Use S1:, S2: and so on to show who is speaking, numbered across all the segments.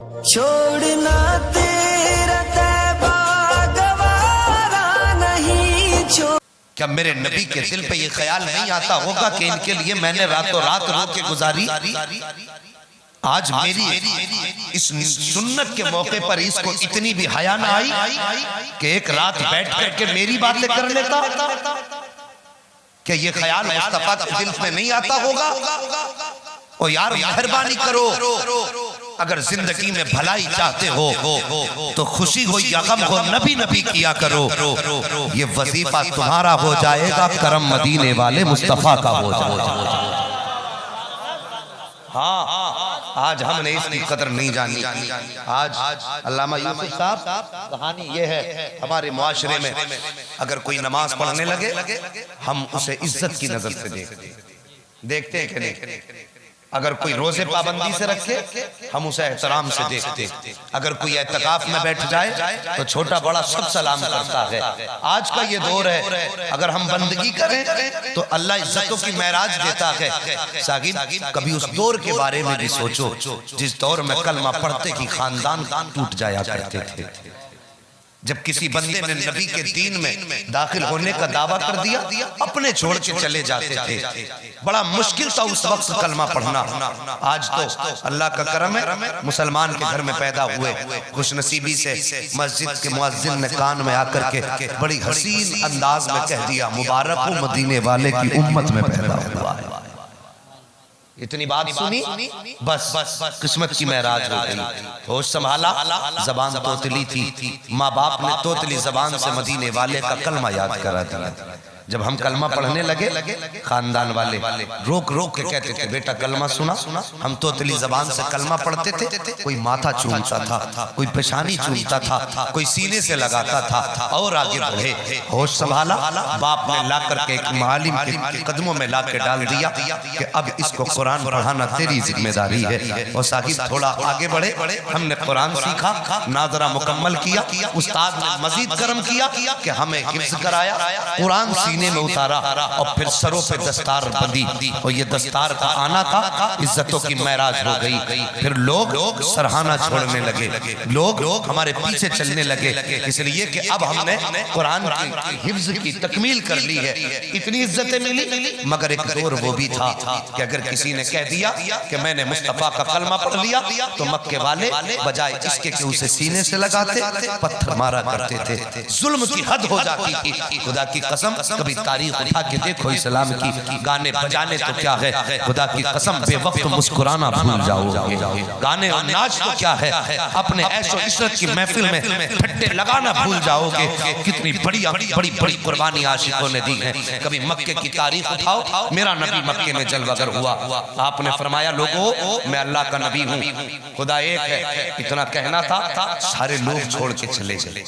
S1: छोड़ना तेरा तैबा गवारा नहीं छोड़।
S2: क्या मेरे नबी के दिल पे ये ख्याल नहीं आता होगा कि इनके लिए मैंने रातों रात रो के गुजारी। आज मेरी इस सुन्नत के मौके पर इसको इतनी भी हया ना आई कि एक रात बैठ करके मेरी बातें कर लेता। क्या ये ख्याल मुस्तफा के दिल में नहीं आता होगा? ओ यार मेहरबानी करो, अगर जिंदगी में भलाई चाहते हो तो खुशी हो या गम हो नबी नबी किया करो। ये वजीफा तुम्हारा हो जाएगा, करम मदीने वाले मुस्तफा का हो जाएगा। हाँ, आज हमने इसकी कदर नहीं जानी। आज अल्लामा यूसुफ साहब कहानी ये है, हमारे मुआशरे में अगर कोई नमाज पढ़ने लगे हम उसे इज्जत की नजर से देखते हैं कि नहीं। अगर कोई रोजे पाबंदी से रखे हम उसे एहतराम से देखते। अगर कोई एतकाफ में बैठ जाए तो छोटा बड़ा सब सलाम करता है। आज का ये दौर है, अगर हम बंदगी करें तो अल्लाह इज्जतों की महराज देता है। सागिब कभी उस दौर के बारे में भी सोचो जिस दौर में कलमा पढ़ते ही खानदान टूट जाया करते थे। जब किसी बंदे ने नबी के दीन में दाखिल होने का दावा कर दिया अपने छोड़ के चले जाते थे। बड़ा मुश्किल था उस वक्त कलमा पढ़ना। आज तो अल्लाह का करम है, मुसलमान के घर में पैदा हुए, खुशनसीबी से मस्जिद के मुअज्जिन ने कान में आकर के बड़ी हसीन अंदाज में कह दिया, मुबारक हो मदीने वाले की उम्मत में पैदा हुआ है। इतनी बात सुनी बस किस्मत की महराज हो गई। होश संभाला, जबान तोतली थी, माँ बाप ने तोतली जबान से मदीने वाले का कलमा याद करा दिया। जब हम कलमा पढ़ने लगे खानदान वाले रोक रोक के कहते थे, बेटा कलमा सुना। हम तोतली जबान से कलमा पढ़ते थे। कोई माथा चूमता था, कोई पेशानी चूमता था, कोई सीने से लगाता था और आगे बढ़े। होश संभाला, बाप ने ला करके एक मालिम के कदमों में ला के डाल दिया कि अब इसको कुरान पढ़ाना तेरी जिम्मेदारी है। और साकिब थोड़ा आगे बढ़े, हमने कुरान सीखा, नादरा मुकम्मल किया। उस्ताद ने मजीद करम किया कि हमें हिफ्ज़ कराया, कुरान सीने में उतारा और फिर सरों पे दस्तार बंधी। और ये दस्तार का आना था, इज्जतों की महराज हो गई। फिर लोग सरहाना छोड़ने लगे, लोग हमारे पीछे चलने लगे, इसलिए कि अब हमने कुरान की हिफ्ज़ की तकमील कर ली है। इतनी इज्जतें मिली। मगर एक दौर वो भी था कि अगर किसी ने कह दिया कि मैंने मुस्तफा का कलमा पढ़ लिया तो मक्के वाले बजाय इसके कि उसे सीने से लगाते, पत्थर मारा करते थे। जुल्म की हद हो जाती थी। खुदा की कसम कभी तारीख उठा के देखो इस्लाम की, गाने बजाने तो क्या है, खुदा की कसम बेवक्त मुस्कुराना भूल जाओगे। गाने और नाच तो क्या है, अपने ऐशो इशरत की महफिल में ठट्टे लगाना भूल जाओगे। कितनी बड़ी बड़ी बड़ी कुर्बानी आशिकों ने दी है। कभी मक्के की तारीख उठाओ, मेरा नबी मक्के में जलवागर हुआ। आपने फरमाया, लोगों मैं अल्लाह का नबी हूँ, खुदा एक है। इतना कहना था, सारे लोग छोड़ के चले गए।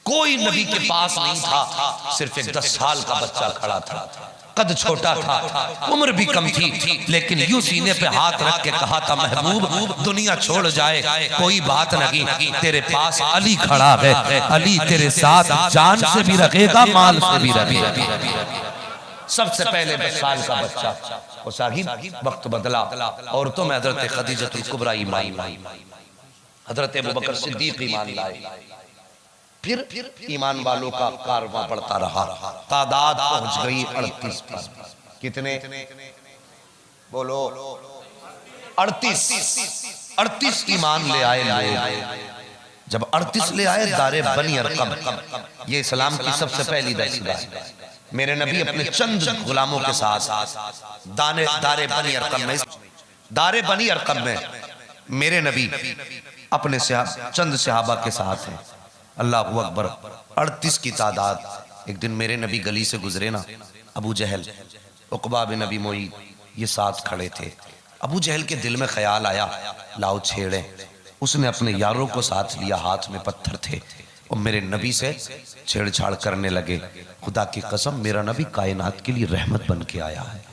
S2: कोई नबी के पास नहीं था, सिर्फ एक 10 साल का बच्चा खड़ा था। कद छोटा था, उम्र भी कम थी, लेकिन यूं सीने पे हाथ रख के कहा था, महबूब दुनिया छोड़ जाए कोई बात नहीं, तेरे पास अली खड़ा है। अली तेरे साथ जान से भी रखेगा, माल से भी रखेगा। सबसे पहले 10 साल का बच्चा। और साहिब वक्त बदला, औरतों में हजरत खदीजतुल कुबरा ईमान लाई, हजरत अबू बकर सिद्दीक ईमान लाए। फिर ईमान वालों का कारवां बढ़ता रहा, तादाद पहुंच गई 38 पर। कितने बोलो? 38 ईमान ले आए लोग। जब 38 ले आए, दारे बनी अरकम, ये इस्लाम की सबसे पहली दस्तूर। मेरे नबी अपने चंद गुलामों के साथ दारे बनी अरकम में मेरे नबी अपने चंद सहाबा के साथ हैं। अल्लाहु अकबर, 38 की तादाद। एक दिन मेरे नबी गली से गुजरे ना, अबू जहल, उक़बा बिन नबी मोईद, ये साथ खड़े थे। अबू जहल के दिल में ख्याल आया, लाओ छेड़े। उसने अपने यारों को साथ लिया, हाथ में पत्थर थे, और मेरे नबी से छेड़छाड़ करने लगे। खुदा की कसम, मेरा नबी कायनात के लिए रहमत बन के आया है,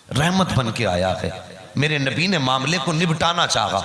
S2: रहमत बन के आया है। मेरे नबी ने मामले को निपटाना चाहा,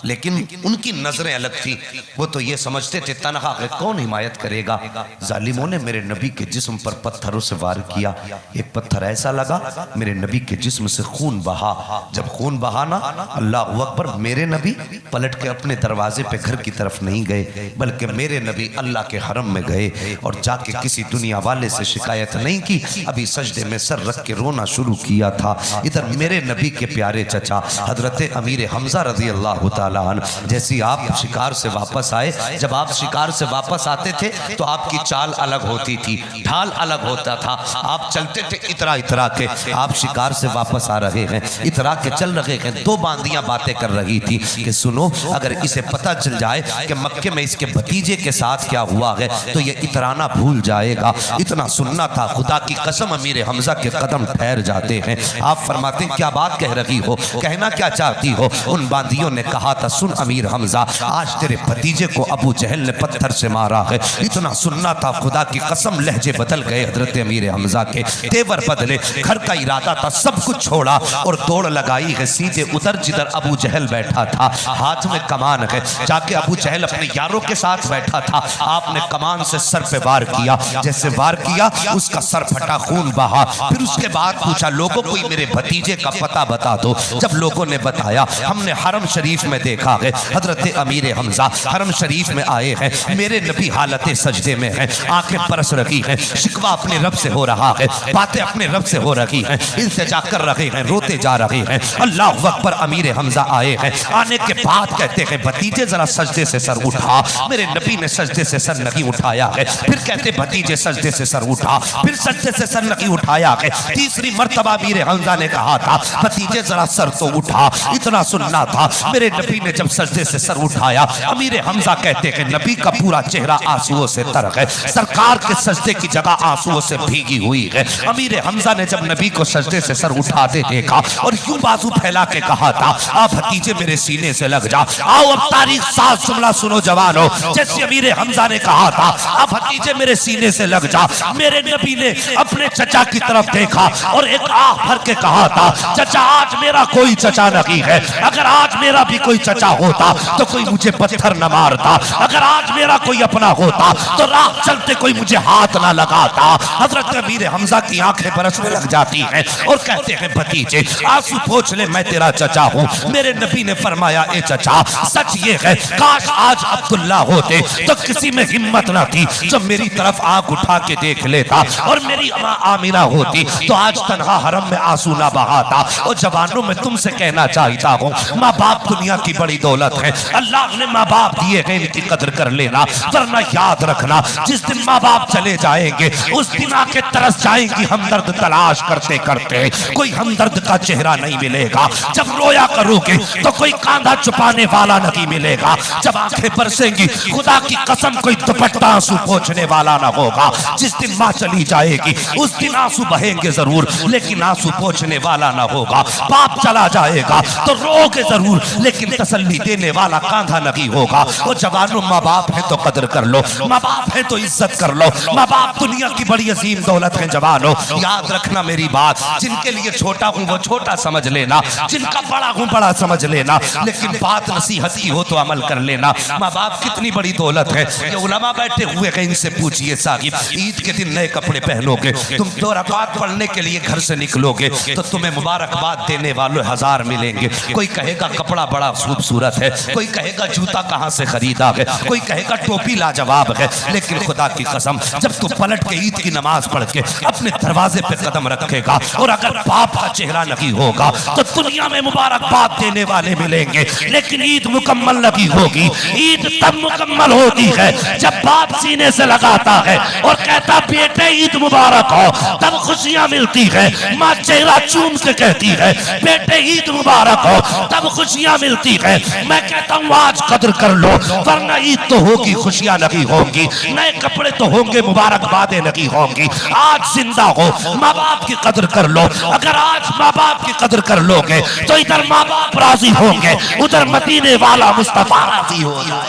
S2: लेकिन उनकी नजरें अलग थी। वो तो ये समझते थे तनहा है कौन हिमायत करेगा। जालिमों ने मेरे नबी के जिस्म पर पत्थरों से वार किया। एक पत्थर ऐसा लगा मेरे नबी के जिस्म से खून बहा। जब खून बहा ना, अल्लाह अकबर, मेरे नबी पलट के अपने दरवाजे पे घर की तरफ नहीं गए, बल्कि मेरे नबी अल्लाह के हरम में गए और जाके किसी दुनिया वाले से शिकायत नहीं की, अभी सजदे में सर रख के रोना शुरू किया था। इधर मेरे नबी के प्यारे चचा हजरत अमीर हमजा रजी अल्लाह ताला अन्हु, जैसी आप शिकार से वापस आए, जब आप शिकार से वापस आते थे तो आपकी चाल अलग होती थी, ढाल अलग होता था। आप चलते थे इतरा इतरा के। आप शिकार से वापस आ रहे हैं, इतरा के चल रहे हैं। दो बांदियां बातें कर रही थी कि सुनो, अगर इसे पता चल जाए कि मक्के में इसके भतीजे के साथ क्या हुआ है तो ये इतराना भूल जाएगा। इतना सुनना था, खुदा की कसम अमीर हमजा के कदम ठहर जाते हैं। आप फरमाते हैं क्या बात कह रही हो, कहना क्या चाहती हो। उन बांदियों ने कहा था सुन अमीर हमजा, आज तेरे भतीजे को अबू जहल ने पत्थर से मारा है। इतना सुनना था, खुदा की कसम लहजे बदल गए हजरत अमीर हमजा के, तेवर बदले। घर का इरादा था, सब कुछ छोड़ा और दौड़ लगाई है सीधे उधर जिधर अबू जहल बैठा था। हाथ में कमान है, जाके अबू जहल अपने यारों के साथ बैठा था। आपने कमान से सर पे वार किया, जैसे वार किया उसका सर फटा, खून बहा। फिर उसके बाद पूछा लोगों कोई मेरे भतीजे का पता बता दो। जब लोगों ने बताया, हमने हरम शरीफ में देखा है हजरत अमीर हमजा हरम शरीफ में आए हैं, मेरे नबी हालत सजदे में हैं, आंखें बरस रही हैं, शिकवा अपने रब से हो रहा है, बातें अपने रब से हो रही हैं, इल्तिजा कर रहे हैं, रोते जा रहे हैं। अल्लाह अकबर, अमीर हमजा आए हैं। आने के बाद कहते हैं भतीजे जरा सजदे से सर उठा। मेरे नबी ने सजदे से सर नहीं उठाया है। फिर कहते भतीजे सजदे से सर उठा, फिर सजदे से सर नहीं उठाया है। तीसरी मर्तबा अमीर हमजा ने कहा था भतीजे जरा सर तो उठा। इतना सुनना था, मेरे नबी ने जब सजदे से सर उठाया, अमीर हमजा कहते हैं नबी का पूरा चेहरा आंसुओं से तर है, सरकार के सजदे की जगह आंसुओं से भीगी हुई है। अमीर हमजा ने जब नबी को सजदे से सर उठाते देखा और यूं बाजू फैला के कहा था आप भतीजे मेरे सीने से लग जा। आओ अब तारीख साथ जुमला सुनो जवानो। जैसे अमीर हमजा ने कहा था आप भतीजे मेरे सीने से लग जा, मेरे नबी ने अपने चचा की तरफ देखा और एक आह भर के कहा था चचा आज मेरा कोई चचा नहीं है, अगर आज मेरा भी कोई चचा होता तो कोई मुझे पत्थर न मारता, अगर आज मेरा कोई अपना होता तो राह चलते कोई मुझे हाथ ना लगाता। हजरत अमीर हमजा की आंखें बरसने लग जाती हैं और कहते हैं भतीजे आंसू पोंछ ले, मैं तेरा चचा हूँ। मेरे नबी ने फरमाया ए चचा सच ये है, काश आज अब्दुल्ला होते तो किसी में हिम्मत ना थी जब मेरी तरफ आंख उठा के देख लेता, और मेरी माँ आमिना होती तो आज तन्हा हरम में आंसू ना बहाता। और जवानों में तुमसे कहना चाहता हूँ माँ बाप दुनिया की बड़ी दौलत है, अल्लाह ने माँ बाप दिए हैं, इनकी कदर कर लेना, वरना याद रखना जिस दिन माँ बाप चले जाएंगे उस दिन आके तरस जाएंगी हमदर्द तलाश करते करते, कोई हमदर्द का चेहरा नहीं मिलेगा। जब रोया करोगे तो कोई कांधा छुपाने वाला नहीं मिलेगा, जब आंखें बरसेंगी खुदा की कसम कोई दुपट्टा आंसू पोंछने वाला ना होगा। जिस दिन माँ चली जाएगी उस दिन आंसू बहेंगे जरूर लेकिन आंसू पोंछने वाला ना होगा। बाप चला जाएगा तो रोगे जरूर लेकिन तसल्ली देने वाला कांधा नहीं होगा। वो जवानों माँ बाप है तो कदर कर लो, माँ बाप है तो इज्जत कर लो, माँ बाप दुनिया की बड़ी अजीम दौलत है। जवानों याद रखना मेरी बात, जिनके लिए छोटा हूँ वो छोटा समझ लेना, जिनका बड़ा हूँ बड़ा समझ लेना, लेकिन बात नसीहत की हो तो अमल कर लेना। माँ बाप कितनी बड़ी दौलत है। ये उलमा बैठे हुए हैं, इनसे पूछिए साहिब ईद के दिन नए कपड़े पहनोगे, तुम 2 रकात पढ़ने के लिए घर से निकलोगे तो तुम्हें मुबारकबाद देने वाले 1000 मिलेंगे। कोई कहेगा कपड़ा बड़ा खूबसूरत है, कोई कहेगा जूता कहाँ से खरीदा है, कोई कहेगा टोपी लाजवाब है, लेकिन खुदा की कसम जब तू पलट के ईद की नमाज पढ़ के अपने दरवाजे पे कदम रखेगा और अगर बाप का चेहरा नहीं होगा तो दुनिया में मुबारकबाद देने वाले मिलेंगे, लेकिन ईद मुकम्मल नहीं होगी। ईद तब मुकम्मल होती है जब बाप सीने से लगाता है और कहता बेटे ईद मुबारक हो, तब खुशियां मिलती है। माँ चेहरा चूम के कहती है बेटे ईद मुबारक हो, तब खुशियां मिलती है। मैं कहता हूँ आज कदर कर लो, वरना ईद तो होगी खुशियां नहीं होंगी, नए कपड़े तो होंगे मुबारकबादें नहीं होंगी। आज जिंदा हो, माँ बाप की कदर कर लो। अगर आज माँ बाप की कदर कर लोगे तो इधर माँ बाप राजी होंगे, उधर मदीने वाला मुस्तफा राजी होगा।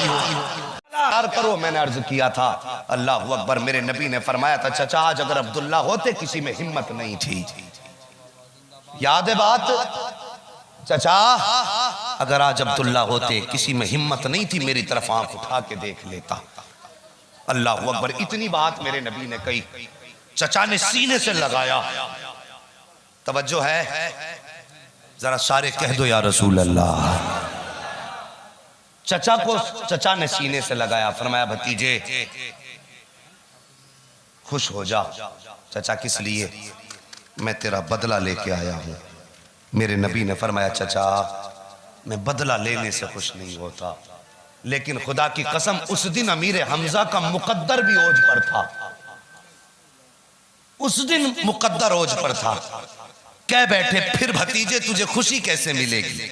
S2: करो, मैंने अर्ज किया था अल्लाह अकबर, मेरे नबी ने फरमाया था चचा आज अगर अब्दुल्ला होते किसी में हिम्मत नहीं थी। याद है बात? चचा अगर आज अब्दुल्ला होते, किसी में हिम्मत नहीं थी मेरी तरफ आंख उठा के देख लेता। अल्लाह अकबर। इतनी बात मेरे नबी ने कही, चचा ने सीने से लगाया। तवज्जो है, जरा सारे कह दो या रसूल अल्लाह। चचा को चचा ने सीने से लगाया, फरमाया भतीजे खुश हो जा। चचा किस लिए? मैं तेरा बदला लेके आया हूं। मेरे नबी ने फरमाया चचा मैं बदला लेने से खुश नहीं होता, लेकिन खुदा की कसम उस दिन अमीर हमजा का मुकद्दर भी ओज पर था। उस दिन मुकद्दर ओज पर था। कह बैठे फिर भतीजे तुझे खुशी कैसे मिलेगी?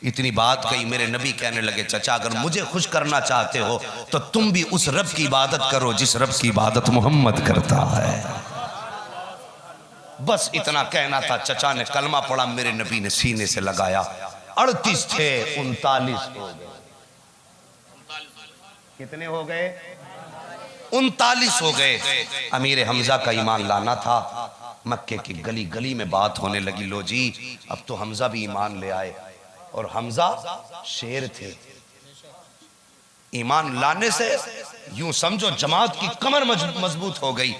S2: इतनी बात कही, मेरे नबी कहने लगे चचा अगर मुझे खुश करना चाहते हो तो तुम भी उस रब की इबादत करो जिस रब की इबादत मोहम्मद करता है। बस इतना कहना था। चचा ने कलमा पढ़ा, मेरे नबी ने सीने से लगाया। 38 थे, 39 हो गए। कितने हो गए? 39 हो गए। अमीर हमजा का ईमान लाना था। मक्के की गली गली में बात होने लगी, लो जी अब तो हमजा भी ईमान ले आए। और हमजा शेर थे। ईमान लाने से यूं समझो जमात की कमर मजबूत हो गई।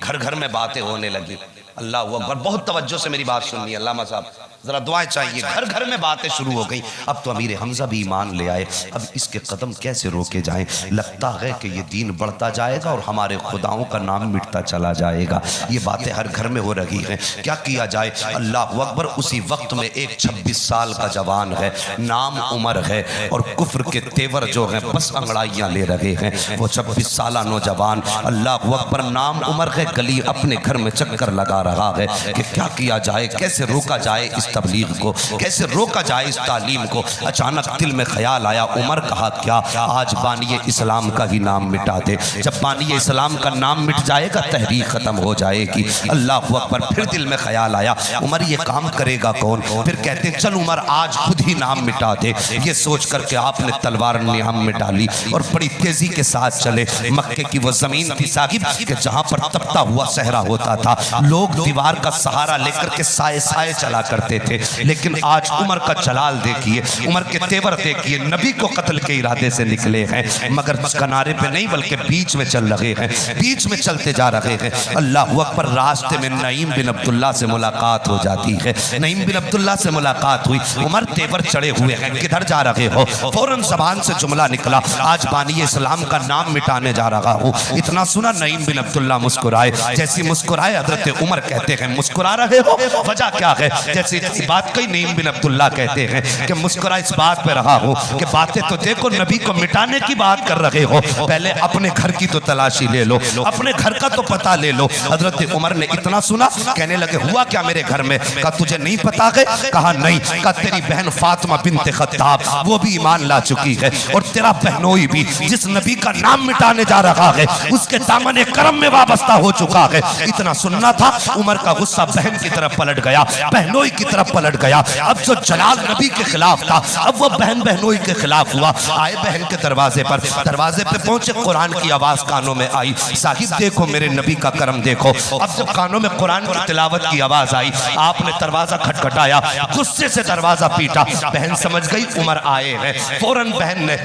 S2: घर घर में बातें होने लगी। अल्लाह अकबर। बहुत तवज्जो से मेरी बात सुननी है अल्लामा साहब, जरा दुआएं चाहिए। घर घर में बातें शुरू हो गई। अब तो अमीर हमजा भी ईमान ले आए। अब इसके कदम कैसे रोके जाएं? लगता है कि ये दीन बढ़ता जाएगा और हमारे खुदाओं का नाम मिटता चला जाएगा। ये बातें हर घर में हो रही हैं। क्या किया जाए? अल्लाह अकबर। उसी वक्त में एक 26 साल का जवान है, नाम उमर है, और कुफ्र के तेवर जो है बस अंगड़ाइयाँ ले रहे हैं। वो 26 साल नौजवान, अल्लाह अकबर, नाम उमर है, गली अपने घर में चक्कर लगा रहा है कि क्या किया जाए, कैसे रोका जाए इस तबलीग को, कैसे रोका जाए इस तालीम को। अचानक दिल में ख्याल आया। उमर कहा क्या आज बानिए इस्लाम का ही नाम मिटा दे। जब बानिए इस्लाम का नाम मिट जाएगा तहरीक खत्म हो जाएगी। अल्लाह अकबर। फिर दिल में ख्याल आया उमर ये काम करेगा कौन? फिर कहते चल उमर आज खुद ही नाम मिटा दे। ये सोच करके आपने तलवार निहम में डाली और बड़ी तेजी के साथ चले। मक्के की वो जमीन थी साहिब कि जहां पर तपता हुआ सहरा होता था। लोग दीवार का सहारा लेकर के साए साए चला करते थे। लेकिन आज उमर का जलाल देखिए, उमर के तेवर देखिए। नबी को कत्ल के इरादे से निकले हैं, मगर किनारे पे नहीं बल्कि बीच में चल रहे हैं, बीच में चलते जा रहे हैं। अल्लाह अकबर। रास्ते में नईम बिन अब्दुल्ला से मुलाकात हो जाती है। नईम बिन अब्दुल्ला से मुलाकात हुई। उमर तेवर चढ़े हुए हैं, किधर जा रहे हो? फौरन जबान से जुमला निकला आज बानी इस्लाम का नाम मिटाने जा रहा हूँ। इतना सुना नईम बिन अब्दुल्ला मुस्कुराए। जैसी मुस्कुराए हजरत उमर कहते हैं मुस्कुरा रहे हो, वजह क्या है? जैसे इस बात कही नईम बिन अब्दुल्ला कहते हैं कि मुस्कुरा इस बात पे रहा हूँ कि बातें तो देखो नबी को मिटाने की बात कर रहे हो, पहले अपने घर की तो तलाशी ले लो, अपने घर का तो पता ले लो। हजरत उमर ने इतना सुना, कहने लगे हुआ क्या मेरे घर में? कहा तुझे नहीं पता है? कहा नहीं। कहा तेरी बहन फातिमा बिन्त खत्ताब वो भी ईमान ला चुकी है, और तेरा बहनोई भी जिस नबी का नाम मिटाने जा रहा है उसके दामन करम में वाबस्ता हो चुका है। इतना सुनना था। उमर का गुस्सा बहन की तरफ पलट गया, बहनोई की तरफ पलट गया। अब जो जलाल नबी के खिलाफ था अब वो बहन बहनोई के खिलाफ हुआ। आए बहन के दरवाजे पर, दरवाजे पे पहुंचे, कुरान की आवाज कानों में आई। साहिब देखो मेरे नबी का करम देखो। अब जब कानों में कुरान की तिलावत की आवाज आई, आपने दरवाजा खटखटाया, गुस्से से दरवाजा पीटा। बहन समझ गई उमर आए हैं। फौरन बहन ने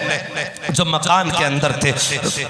S2: जो मकान के अंदर थे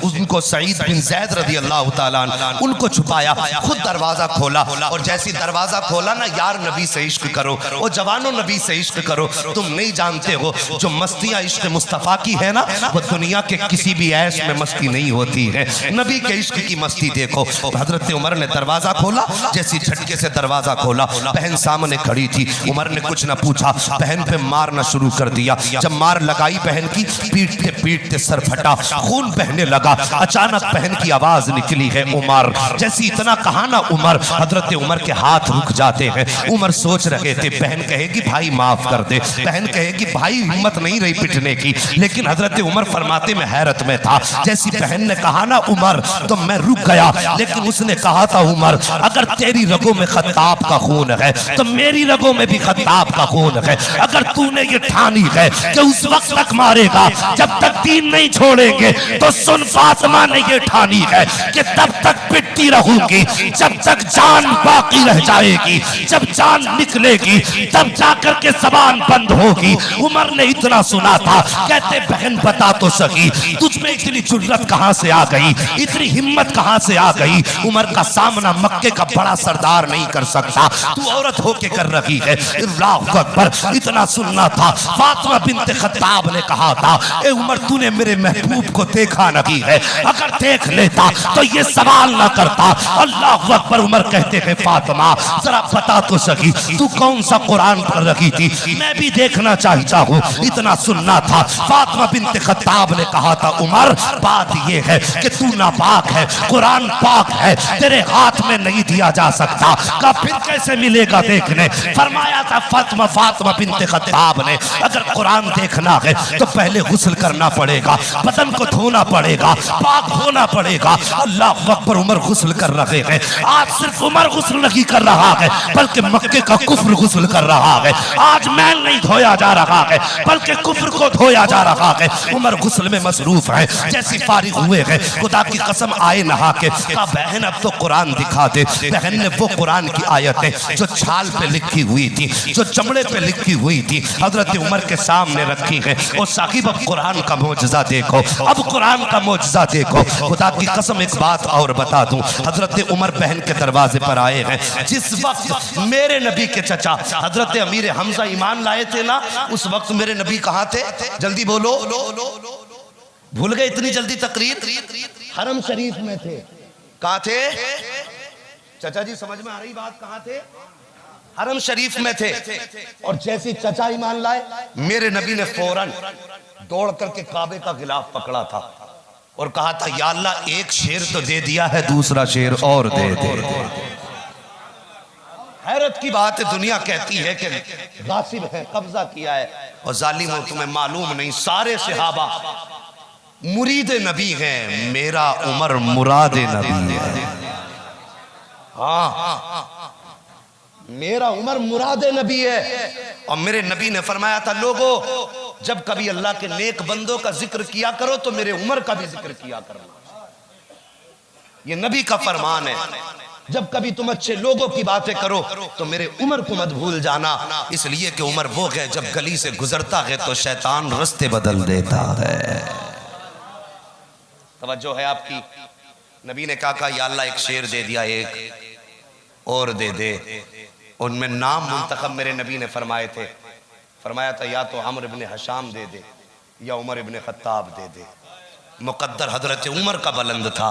S2: उनको सईद बिन जैद रज़ी अल्लाह तआला अन्हु उनको छुपाया, खुद दरवाजा खोला। और जैसी दरवाजा खोला ना, यार नबी से इश्क करो, ओ जवानों नबी से इश्क करो। तुम नहीं जानते हो जो मस्तियां इश्क मुस्तफा की है ना, वो दुनिया के किसी भी ऐश में मस्ती नहीं होती है। नबी के इश्क की मस्ती देखो। हजरत उमर ने दरवाजा खोला, जैसी झटके से दरवाजा खोला, बहन सामने खड़ी थी। उमर ने कुछ न पूछा, बहन पे मारना शुरू कर दिया। जब मार लगाई बहन की, पीटते पीटते सर फटा, खून बहने लगा। अचानक बहन की आवाज निकली है उमर। जैसी इतना कहा ना उमर, हजरत उमर के हाथ रुक जाते हैं। उमर सोच रहे थे बहन कहेगी भाई माफ कर दे, बहन कहेगी भाई हिम्मत नहीं रही पिटने की। लेकिन हजरत उमर फरमाते में हैरत में था। जैसी बहन ने कहा ना उमर, तो मैं रुक गया। लेकिन उसने कहा था उमर अगर तेरी रगों में खत्ताब का खून है तो मेरी रगों में भी खत्ताब का खून है। अगर तूने ये ठानी है कि उस वक्त तक मारेगा जब तक दीन नहीं छोड़ेंगे, तो सुन फातिमा ने ये ठानी है कि तब तक पिटती रहूंगी जब तक जान बाकी रह जाएगी। जब जान निकलेगी
S3: बोलेगी तब जाकर के जबान बंद होगी। उमर ने इतना सुना था, कहते बहन बता तो सही तुझ में इतनी जुर्रत कहां से आ गई, इतनी हिम्मत कहां से आ गई। उमर का सामना मक्के का बड़ा सरदार नहीं कर सकता, तू औरत होके कर रही है। अल्लाहु अकबर। इतना सुनना था। फातिमा बिन्त खत्ताब ने कहा था, ए उमर तूने मेरे महबूब को देखा नहीं है, अगर देख लेता तो ये सवाल ना करता। अल्लाहु अकबर। उमर कहते हैं फातिमा जरा बता तो सही तू कौन सा कुरान पढ़ रही थी, मैं भी देखना चाहता हूँ। इतना सुनना था। फातिमा बिन्त खत्ताब ने कहा था, उमर बात ये है कि तू नापाक है, कुरान पाक है, तेरे हाथ में नहीं दिया जा सकता। का फिर कैसे मिलेगा देखने। फरमाया था फातिमा बिन्त खत्ताब ने, अगर कुरान देखना है तो पहले गुस्ल करना पड़ेगा, बदन को धोना पड़ेगा, पाक होना पड़ेगा। अल्लाह अकबर। उमर गुस्ल कर रहे हैं। आज सिर्फ उमर गुस्ल नहीं कर रहा है बल्कि मक्के का कुफ्र गुस्ल कर रहा है। आज मैल नहीं धोया जा रहा है बल्कि कुफ्र को धोया जा रहा है। उमर गुस्ल में मसरूफ है। जैसी फारिग हुए हैं, खुदा की कसम आए नहा के, कहा बहन अब तो कुरान दिखा दे। बहन ने वो कुरान की आयतें जो छाल पे लिखी हुई थी, जो चमड़े पे लिखी हुई थी, हजरत उमर के सामने रखी है। और साकिब अब कुरान का मौजज़ा देखो, अब कुरान का मौजज़ा देखो। खुदा की कसम एक बात और बता दूं, हजरत उमर बहन के दरवाजे पर आए हैं। जिस वक्त मेरे नबी के चचा हजरत अमीर हमजा ईमान लाए थे ना, उस वक्त मेरे नबी कहाँ थे? जल्दी बोलो, भूल गए इतनी जल्दी तकरीर? हरम शरीफ में थे। कहाँ थे चाचा जी? समझ में आ रही बात? कहाँ थे? हरम शरीफ में थे। और जैसे चचा ईमान लाए, मेरे नबी ने फौरन दौड़ करके काबे का गिलाफ पकड़ा था और कहा था, या अल्लाह एक शेर तो दे दिया है, दूसरा शेर और दे दे। हैरत की बात है, दुनिया कहती है कि गासिब है, कब्जा किया है, और जालिम हो तुम्हें मालूम नहीं, सारे सहाबा मुरीद नबी हैं, मेरा उमर मुराद नबी है। हाँ, मेरा उमर मुराद नबी है। और मेरे नबी ने फरमाया था, लोगों जब कभी अल्लाह के नेक बंदों का जिक्र किया करो तो मेरे उमर का भी जिक्र किया करो। ये नबी का फरमान है। जब कभी तुम अच्छे लोगों की बातें करो तो मेरे उमर को मत भूल जाना, इसलिए कि उमर वो है जब गली से गुजरता है तो शैतान रास्ते बदल देता है। तवज्जो है आपकी? नबी ने कहा, या अल्लाह एक शेर दे दिया, एक और दे दे। उनमें नाम मुंतखब मेरे नबी ने फरमाए थे। फरमाया था, या तो अमर इब्ने हशाम दे दे या उमर इब्ने खत्ताब दे दे। मुकद्दर हजरत उमर का बुलंद था,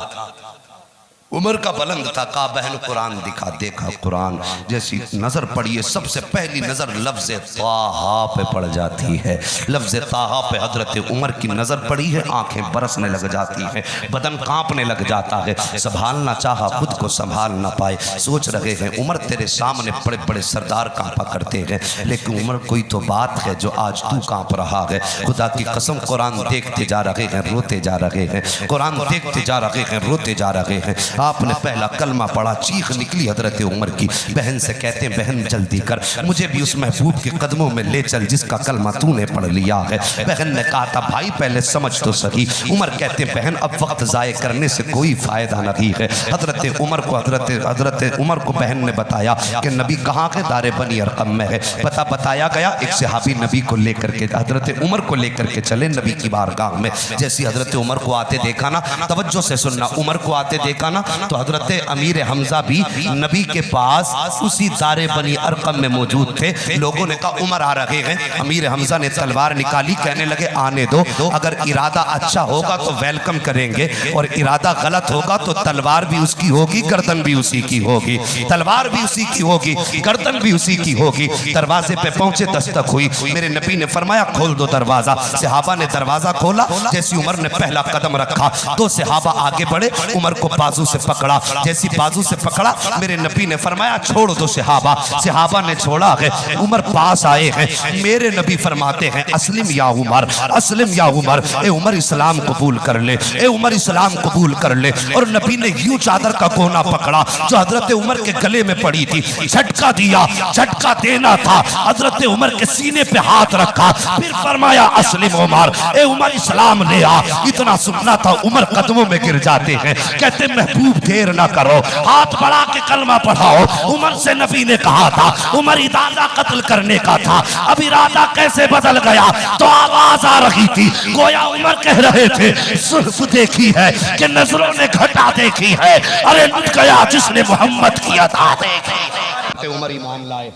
S3: उमर का बुलंद था। कहा बहन कुरान दिखा। देखा कुरान, जैसी नजर पड़ी है सबसे पहली नजर लफ्ज ताहा पे पड़ जाती है। लफ्ज ताहा पे हजरत उमर की नजर पड़ी है, आंखें बरसने लग जाती हैं, बदन कांपने लग जाता है। संभालना चाहा, खुद को संभाल ना पाए। सोच रहे हैं उमर तेरे सामने बड़े बड़े सरदार कांपा करते हैं, लेकिन उमर कोई तो बात है जो आज तू कांप रहा है। खुदा की कसम कुरान देखते जा रहे हैं, रोते जा रहे हैं, कुरान देखते जा रहे हैं, रोते जा रहे हैं। आपने पहला कलमा पढ़ा, चीख निकली हजरत उमर की। बहन से कहते हैं, बहन जल्दी कर, मुझे भी उस महबूब के कदमों में ले चल जिसका कलमा तूने पढ़ लिया है। बहन ने कहा था, भाई पहले समझ तो सही। उमर कहते हैं, बहन अब वक्त जाए करने से कोई फायदा नहीं है। हजरत उमर को बहन ने बताया कि नबी कहाँ के? दारे बनी अरकम में है। पता बताया गया। एक सहाबी नबी को लेकर के, हजरत उमर को लेकर के चले नबी की बारगाह में। जैसी हजरत उमर को आते देखा ना, तवज्जो से सुनना, उमर को आते देखा ना तो हजरत अमीर हमजा भी नबी के पास उसी दारे बनी अरकम में मौजूद थे। लोगों ने कहा उमर आ रहे हैं। अमीर हमजा ने तलवार निकाली, कहने लगे आने दो, अगर इरादा अच्छा होगा तो वेलकम करेंगे और इरादा गलत होगा तो तलवार भी उसकी होगी, गर्दन भी उसी की होगी। तलवार भी उसी की होगी, गर्दन भी उसी की होगी। दरवाजे पे पहुंचे, दस्तक हुई। मेरे नबी ने फरमाया खोल दो दरवाजा। सहाबा ने दरवाजा खोला। जैसी उमर ने पहला कदम रखा, दो सहाबा आगे बढ़े, उमर को बाजू से पकड़ा। जैसी बाजू से पकड़ा, मेरे नबी ने फरमाया छोड़ दो सहाबा। सहाबा ने छोड़ा है। उमर पास आए हैं। मेरे नबी फरमाते हैं, अस्लिम या उमर, अस्लिम या उमर, ए उमर इस्लाम कबूल कर ले, ए उमर इस्लाम कबूल कर ले। और नबी ने यूं चादर का कोना पकड़ा जो हजरत उमर के गले में पड़ी थी, झटका दिया। झटका देना था, हजरत उमर के सीने पे हाथ रखा, फिर फरमाया अस्लिम उमर, ए उमर इस्लाम ले आ। इतना सुनना था, उमर कदमों में गिर जाते हैं, कहते महबूब खूब देर ना करो, हाथ बढ़ा के कलमा पढ़ाओ। उमर से नबी ने कहा था, उमर इरादा कत्ल करने का था, अब इरादा कैसे बदल गया? तो आवाज आ रही थी, गोया उमर कह रहे थे सुल्फ देखी है कि नजरों ने घटा देखी है, अरे लुट गया जिसने मोहम्मद की अता देखी। उमर ईमान लाए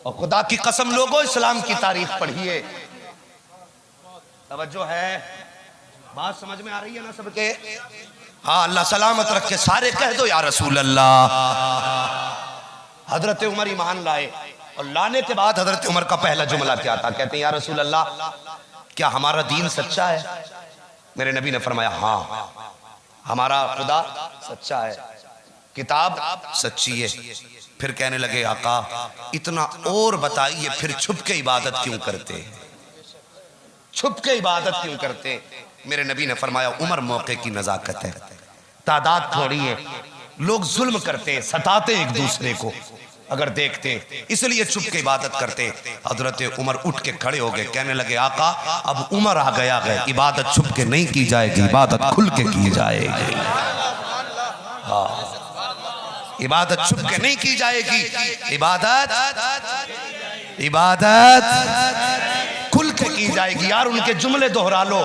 S3: और खुदा की कसम लोगों इस्लाम की तारीख पढ़िए। तवज्जो है, बात समझ में आ रही है ना सबके? हाँ, अल्लाह सलामत रखे। सारे कह दो या रसूल अल्लाह। हजरत उमर ईमान लाए और लाने के बाद हजरत उमर का पहला जुमला क्या था? कहते हैं या रसूल अल्लाह, क्या हमारा दीन सच्चा है? मेरे नबी ने फरमाया हाँ, हमारा खुदा सच्चा है, किताब सच्ची है। फिर कहने लगे आका इतना और बताइए, फिर छुप के इबादत क्यों करते? छुप के इबादत क्यों करते? मेरे नबी ने फरमाया उमर मौके की नजाकत है, तादाद थोड़ी है, लोग जुल्म करते, सताते एक दूसरे को अगर देखते, इसलिए छुप के इबादत करते। हजरत उमर उठ के खड़े हो गए, कहने लगे आका अब उमर आ गया है, इबादत छुप के नहीं की जाएगी, इबादत खुल के की जाएगी। हाँ, इबादत छुप के नहीं की जाएगी, इबादत खुल के की जाएगी। यार उनके जुमले दोहरा लो,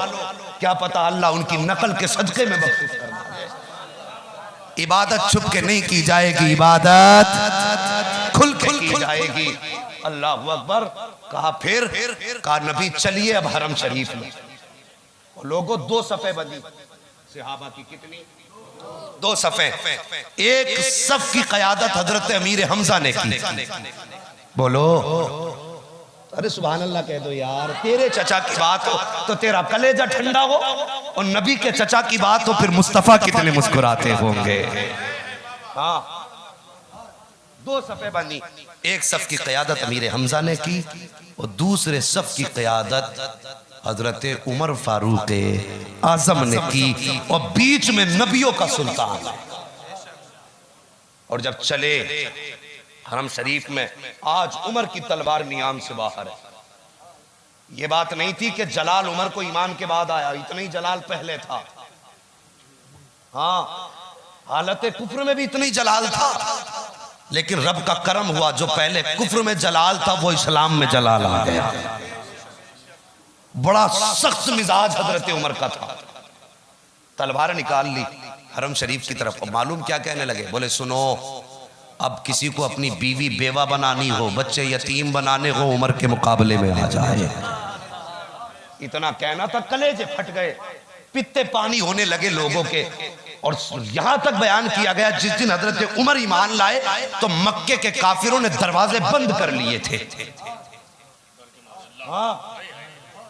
S3: क्या पता अल्लाह उनकी नकल के सदके में बख्शिश कर दे। इबादत छुप के नहीं की जाएगी, इबादत खुल के की जाएगी। अल्लाह अकबर कहा। फिर कहा नबी चलिए अब हरम शरीफ में। लोगों 2 सफ़े बंदी, सहाबा की कितनी? 2 सफ़े। एक सफ की क़यादत हजरत अमीर हमजा ने की। बोलो अरे सुभान अल्लाह कह दो यार। तेरे चचा की बात हो तो तेरा कलेजा ठंडा हो, और नबी के चचा की बात हो फिर मुस्तफा कितने मुस्कुराते होंगे। हाँ, 2 सफ़े बनी। एक सफ की क़यादत अमीर हमजा ने की और दूसरे सफ की क़यादत हजरत उमर फारूक आजम ने की, और बीच में नबियों का सुल्तान। और जब चले हरम शरीफ में, आज उमर की तलवार नियाम से बाहर है। ये बात नहीं थी कि जलाल उमर को ईमान के बाद आया, इतना ही जलाल पहले था। हाँ, हालत कुफ्र में भी इतना ही जलाल था, लेकिन रब का करम हुआ, जो पहले कुफ्र में जलाल था वो इस्लाम में जलाल आ गया। बड़ा सख्त मिजाज हजरत उमर का था। तलवार निकाल ली हरम शरीफ की तरफ। मालूम क्या कहने लगे? बोले सुनो, अब किसी को अपनी बीवी बेवा बनानी हो, बच्चे यतीम बनाने हो, उमर के मुकाबले में आ जाए। इतना कहना था, कलेजे फट गए, पित्ते पानी होने लगे लोगों के। और यहां तक बयान किया गया जिस दिन हजरत उमर ईमान लाए तो मक्के के काफिरों ने दरवाजे बंद कर लिए थे। हाँ,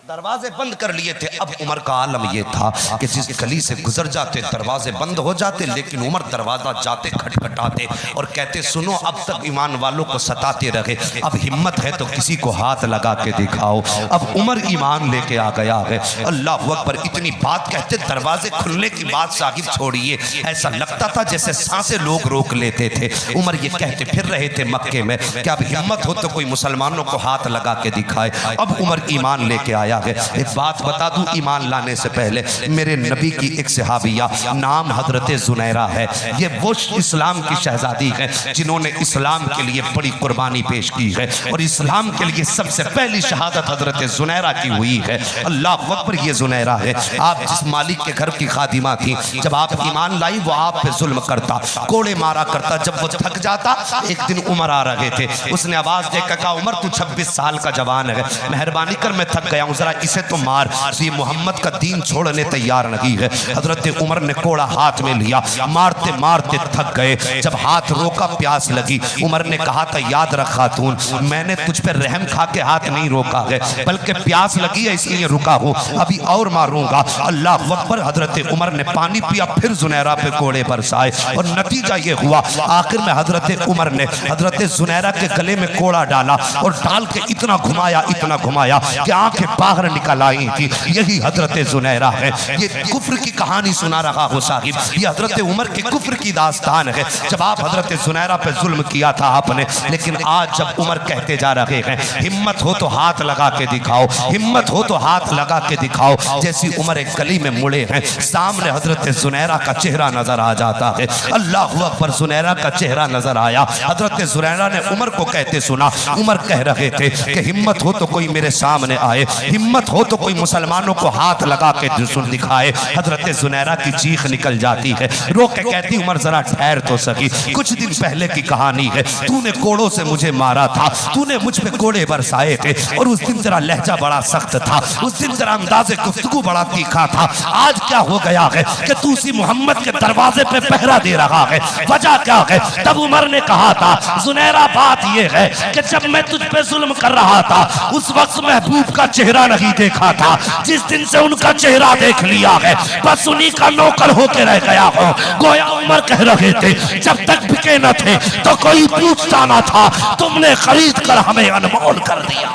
S3: दरवाजे बंद कर लिए थे। अब उमर का आलम यह था कि जिस गली से गुजर जाते दरवाजे बंद हो जाते, लेकिन उमर दरवाजा जाते खटखटाते और कहते सुनो, अब तक ईमान वालों को सताते रहे, अब हिम्मत है तो किसी को हाथ लगा के दिखाओ। अब उमर ईमान लेके आ गया है। अल्लाह अकबर। इतनी बात कहते दरवाजे खुलने की बात साहिब छोड़िए, ऐसा लगता था जैसे सांसें लोग रोक लेते थे। उमर ये कहते फिर रहे थे मक्के में कि अब हिम्मत हो तो कोई मुसलमानों को हाथ लगा के दिखाए। अब उमर ईमान लेके आया। एक बात बता दूं, ईमान लाने से पहले मेरे नबी की एक सहाबिया, नाम हजरत जुनैरा है। ये वो इस्लाम की शहजादी है जिन्होंने इस्लाम के लिए बड़ी कुर्बानी पेश की है, और इस्लाम के लिए सबसे पहली शहादत हजरत जुनैरा की हुई है। अल्लाह अकबर। ये जुनैरा है, आप जिस मालिक के घर की खादिमा थी, जब आप ईमान लाई वो आप पे जुल्म करता, कोड़े मारा करता। जब वो थक जाता, एक दिन उमर आ रहे थे, उसने आवाज देकर कहा उमर तू 26 साल का जवान है, मेहरबानी कर मैं थक गया हूँ, जरा इसे तो मार। ये मोहम्मद का दीन छोड़ने तैयार नहीं है। हजरत उमर ने कोड़ा हाथ में लिया, मारते मारते थक गए। जब हाथ रोका प्यास लगी, उमर ने कहा था याद रख खातून, मैंने तुझ पे रहम खा के हाथ नहीं रोका है, बल्कि प्यास लगी है इसलिए रुका हूँ, अभी और मारूंगा। अल्लाह अकबर। हजरत उमर ने पानी पिया, फिर जुनैरा पे कोड़े बरसाए, और नतीजा ये हुआ आखिर में हजरत उमर ने हजरत जुनैरा के गले में कोड़ा डाला और डाल के इतना घुमाया कि आंखें बाहर निकल आई थी, यही हजरत जुनैरा है। ये कुफ्र की कहानी सुना रहा हो साहिब, ये हजरत उमर के कुफ्र की दास्तान है। जब आप हजरत जुनैरा पे जुल्म किया था आपने, लेकिन आज जब उमर कहते जा रहे हैं हिम्मत हो तो हाथ लगा के दिखाओ, हिम्मत हो तो हाथ लगा के दिखाओ। जैसी उमर एक गली में मुड़े हैं, सामने हजरत जुनैरा का चेहरा नजर आ जाता है। अल्लाह अकबर, जुनैरा का चेहरा नजर आया। हजरत जुनैरा ने उमर को कहते सुना। उमर कह रहे थे कि हिम्मत हो तो कोई मेरे सामने आए, हिम्मत हो तो कोई मुसलमानों को हाथ लगा के दिखाए। हजरत जुनैरा की चीख निकल जाती है, रो के कहती उमर जरा ठहर तो सकी, कुछ दिन पहले की कहानी है। तूने कोड़ों से मुझे मारा था, तूने मुझ पे कोड़े बरसाए थे, और उस दिन तेरा लहजा बड़ा सख्त था, उस दिन तेरा अंदाज़े गुफ्तगू बड़ा तीखा था। आज क्या हो गया है कि तू उसी मोहम्मद के दरवाजे पे पहरा दे रहा है, वजह क्या है? तब उमर ने कहा था जुनैरा बात ये है कि जब मैं तुझ पे जुल्म कर रहा था उस वक्त महबूब का चेहरा नहीं देखा था, जिस दिन से उनका चेहरा देख लिया है बस उन्हीं का नौकर होके रह गया हो। गोया उमर कह रहे थे जब तक बिके न थे तो कोई पूछता ना था, तुमने खरीद कर हमें अनमोल कर दिया।